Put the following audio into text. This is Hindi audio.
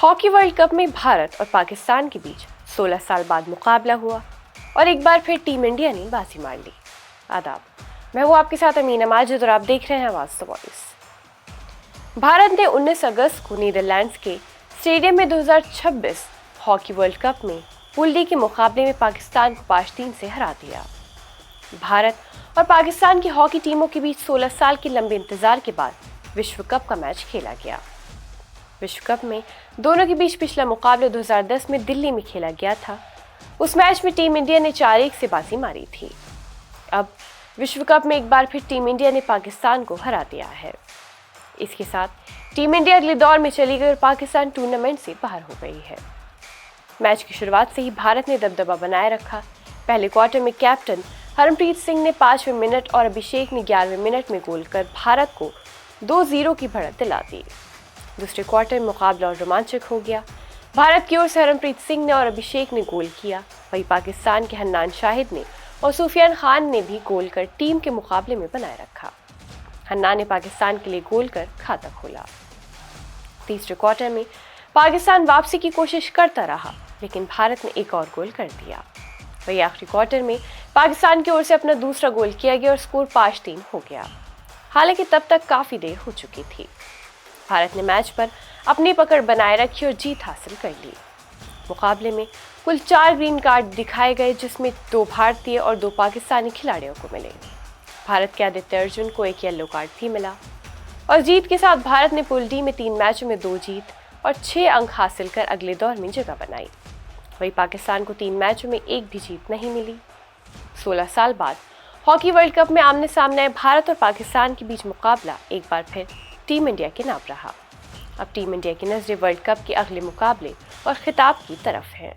हॉकी वर्ल्ड कप में भारत और पाकिस्तान के बीच 16 साल बाद मुकाबला हुआ और एक बार फिर टीम इंडिया ने बाजी मार ली। आदाब, मैं हूँ आपके साथ अमीना माजिद और आप देख रहे हैं आवाज़ द वॉइस। भारत ने 19 अगस्त को नीदरलैंड्स के स्टेडियम में 2026 हॉकी वर्ल्ड कप में पूल डी के मुकाबले में पाकिस्तान को 5-3 से हरा दिया। भारत और पाकिस्तान की हॉकी टीमों के बीच 16 साल के लंबे इंतजार के बाद विश्व कप का मैच खेला गया। विश्व कप में दोनों के बीच पिछला मुकाबला 2010 में दिल्ली में खेला गया था। उस मैच में टीम इंडिया ने 4-1 से बाजी मारी थी। अब विश्व कप में एक बार फिर टीम इंडिया ने पाकिस्तान को हरा दिया है। इसके साथ टीम इंडिया अगले दौर में चली गई और पाकिस्तान टूर्नामेंट से बाहर हो गई है। मैच की शुरुआत से ही भारत ने दबदबा बनाए रखा। पहले क्वार्टर में कैप्टन हरमनप्रीत सिंह ने 5वें मिनट और अभिषेक ने 11वें मिनट में गोल कर भारत को 2-0 की बढ़त दिला दी। दूसरे क्वार्टर में मुकाबला और रोमांचक हो गया। भारत की ओर से हरमनप्रीत सिंह ने और अभिषेक ने गोल किया, वहीं पाकिस्तान के हन्नान शाहिद ने और सुफियान खान ने भी गोल कर टीम के मुकाबले में बनाए रखा। हन्नान ने पाकिस्तान के लिए गोल कर खाता खोला। तीसरे क्वार्टर में पाकिस्तान वापसी की कोशिश करता रहा, लेकिन भारत ने एक और गोल कर दिया। वहीं आखिरी क्वार्टर में पाकिस्तान की ओर से अपना दूसरा गोल किया गया और स्कोर 5-3 हो गया। हालांकि तब तक काफी देर हो चुकी थी। भारत ने मैच पर अपनी पकड़ बनाए रखी और जीत हासिल कर ली। मुकाबले में कुल 4 ग्रीन कार्ड दिखाए गए, जिसमें 2 भारतीय और 2 पाकिस्तानी खिलाड़ियों को मिले। भारत के आदित्य अर्जुन को एक येलो कार्ड भी मिला और जीत के साथ भारत ने पूल डी में 3 मैचों में 2 जीत और 6 अंक हासिल कर अगले दौर में जगह बनाई। वहीं पाकिस्तान को 3 मैचों में 1 भी जीत नहीं मिली। 16 साल बाद हॉकी वर्ल्ड कप में आमने सामने भारत और पाकिस्तान के बीच मुकाबला एक बार फिर टीम इंडिया के नाम रहा। अब टीम इंडिया की नजरें वर्ल्ड कप के अगले मुकाबले और खिताब की तरफ हैं।